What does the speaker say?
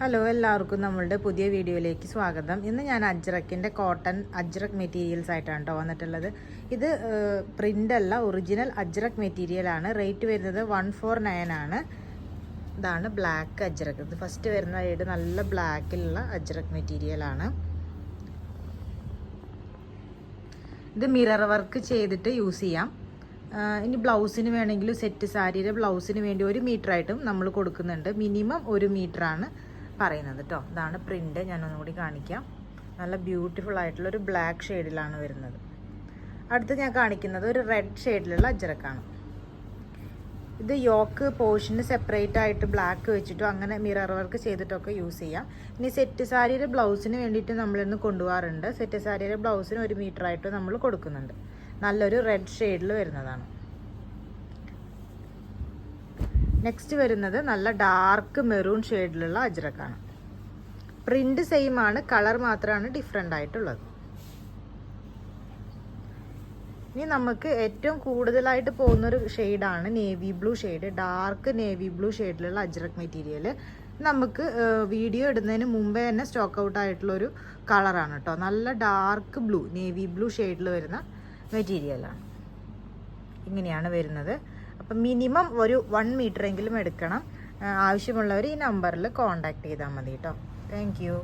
Hello, എല്ലാവർക്കും നമ്മളുടെ പുതിയ വീഡിയോയിലേക്ക് സ്വാഗതം. ഇന്ന് ഞാൻ അജ്രക്കിൻ്റെ കോട്ടൺ അജ്രക് മെറ്റീരിയൽസ് ആയിട്ടാണ് കേട്ടോ വന്നിട്ടുള്ളത്. ഇത് പ്രിൻ്റ് അല്ല, ഒറിജിനൽ അജ്രക് മെറ്റീരിയലാണ്. റേറ്റ് വരുന്നത് 149 ആണ്. ഇതാണ് ബ്ലാക്ക് അജ്രക്. ഇത് ഫസ്റ്റ് വരുന്ന ഷെയ്ഡ് നല്ല ബ്ലാക്കിലുള്ള അജ്രക് മെറ്റീരിയലാണ്. ഇത് മിറർ വർക്ക് ചെയ്തിട്ട് യൂസ് ചെയ്യാം. ഇനി ബ്ലൗസിന് വേണമെങ്കിൽ സെറ്റ് സാരിയുടെ ബ്ലൗസിന് വേണ്ടി 1 മീറ്ററായിട്ടും നമ്മൾ കൊടുക്കുന്നുണ്ട്. മിനിമം 1 മീറ്ററാണ് പറയുന്നത് കേട്ടോ. ഇതാണ് പ്രിൻ്റ്. ഞാനൊന്നുകൂടി കാണിക്കാം. നല്ല ബ്യൂട്ടിഫുൾ ആയിട്ടുള്ളൊരു ബ്ലാക്ക് ഷെയ്ഡിലാണ് വരുന്നത്. അടുത്ത് ഞാൻ കാണിക്കുന്നത് ഒരു റെഡ് ഷെയ്ഡിലുള്ള അജ്രക്കാണ്. ഇത് യോക്ക് പോർഷന് സെപ്പറേറ്റ് ആയിട്ട് ബ്ലാക്ക് വെച്ചിട്ടോ അങ്ങനെ മിറർ വർക്ക് ചെയ്തിട്ടൊക്കെ യൂസ് ചെയ്യാം. ഇനി സെറ്റ് സാരിയുടെ ബ്ലൗസിന് വേണ്ടിയിട്ട് നമ്മളിന്ന് കൊണ്ടുപോകാറുണ്ട്. സെറ്റ് സാരിയുടെ ബ്ലൗസിന് 1 മീറ്ററായിട്ട് നമ്മൾ കൊടുക്കുന്നുണ്ട്. നല്ലൊരു റെഡ് ഷെയ്ഡിൽ വരുന്നതാണ്. നെക്സ്റ്റ് വരുന്നത് നല്ല ഡാർക്ക് മെറൂൺ ഷെയ്ഡിലുള്ള അജ്രക്കാണ്. പ്രിന്റ് സെയിം ആണ്, കളർ മാത്രമാണ് ഡിഫറെൻ്റ് ആയിട്ടുള്ളത്. ഇനി നമുക്ക് ഏറ്റവും കൂടുതലായിട്ട് പോകുന്നൊരു ഷെയ്ഡാണ് navy blue shade. Dark navy blue ഷെയ്ഡിലുള്ള അജ്രക് മെറ്റീരിയൽ നമുക്ക് വീഡിയോ ഇടുന്നതിന് മുമ്പേ തന്നെ സ്റ്റോക്ക് ഔട്ട് ആയിട്ടുള്ളൊരു കളറാണ് കേട്ടോ. നല്ല ഡാർക്ക് ബ്ലൂ, നേവി ബ്ലൂ ഷെയ്ഡിൽ വരുന്ന മെറ്റീരിയലാണ്. ഇങ്ങനെയാണ് വരുന്നത്. അപ്പം മിനിമം ഒരു 1 മീറ്ററെങ്കിലും എടുക്കണം. ആവശ്യമുള്ളവർ ഈ നമ്പറിൽ കോൺടാക്ട് ചെയ്താൽ മതി കേട്ടോ. Thank you.